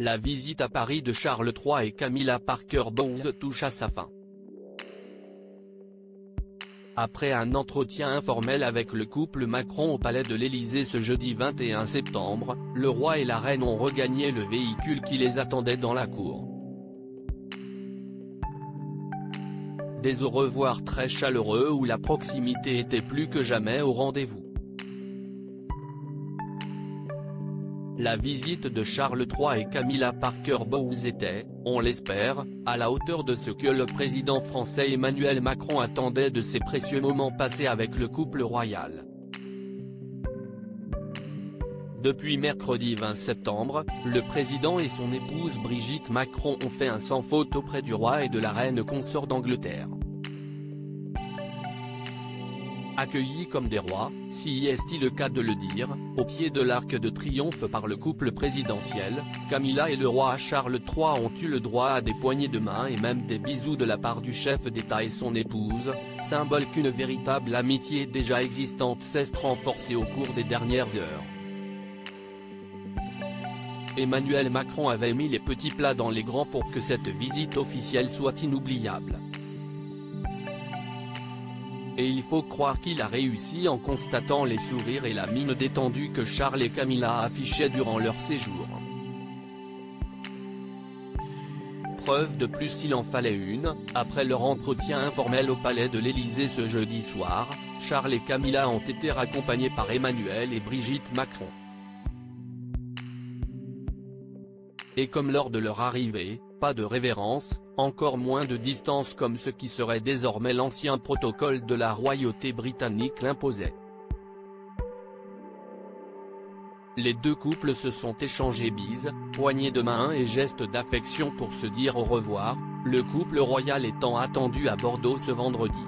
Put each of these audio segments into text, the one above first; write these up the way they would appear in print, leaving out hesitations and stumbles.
La visite à Paris de Charles III et Camilla Parker Bowles touche à sa fin. Après un entretien informel avec le couple Macron au palais de l'Élysée ce jeudi 21 septembre, le roi et la reine ont regagné le véhicule qui les attendait dans la cour. Des au revoir très chaleureux où la proximité était plus que jamais au rendez-vous. La visite de Charles III et Camilla Parker Bowles était, on l'espère, à la hauteur de ce que le président français Emmanuel Macron attendait de ces précieux moments passés avec le couple royal. Depuis mercredi 20 septembre, le président et son épouse Brigitte Macron ont fait un sans faute auprès du roi et de la reine consort d'Angleterre. Accueillis comme des rois, si est-il le cas de le dire, au pied de l'Arc de Triomphe par le couple présidentiel, Camilla et le roi Charles III ont eu le droit à des poignées de main et même des bisous de la part du chef d'État et son épouse, symbole qu'une véritable amitié déjà existante s'est renforcée au cours des dernières heures. Emmanuel Macron avait mis les petits plats dans les grands pour que cette visite officielle soit inoubliable. Et il faut croire qu'il a réussi en constatant les sourires et la mine détendue que Charles et Camilla affichaient durant leur séjour. Preuve de plus s'il en fallait une, après leur entretien informel au palais de l'Élysée ce jeudi soir, Charles et Camilla ont été raccompagnés par Emmanuel et Brigitte Macron. Et comme lors de leur arrivée, pas de révérence, encore moins de distance comme ce qui serait désormais l'ancien protocole de la royauté britannique l'imposait. Les deux couples se sont échangés bises, poignées de main et gestes d'affection pour se dire au revoir, le couple royal étant attendu à Bordeaux ce vendredi.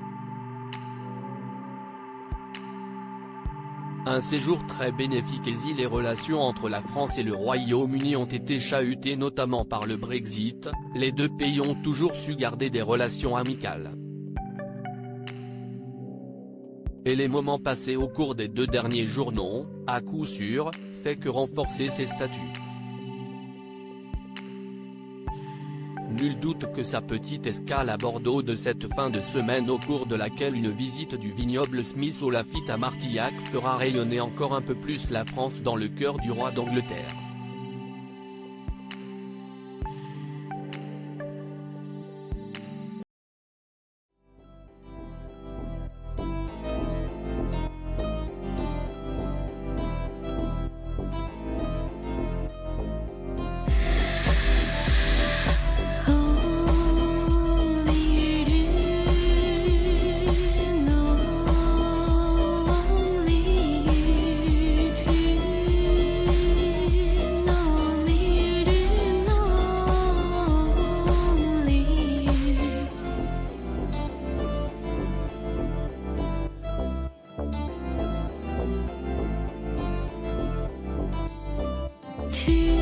Un séjour très bénéfique et si les relations entre la France et le Royaume-Uni ont été chahutées notamment par le Brexit, les deux pays ont toujours su garder des relations amicales. Et les moments passés au cours des 2 derniers jours n'ont, à coup sûr, fait que renforcer ces statuts. Nul doute que sa petite escale à Bordeaux de cette fin de semaine au cours de laquelle une visite du vignoble Smith au Lafite à Martillac fera rayonner encore un peu plus la France dans le cœur du roi d'Angleterre. To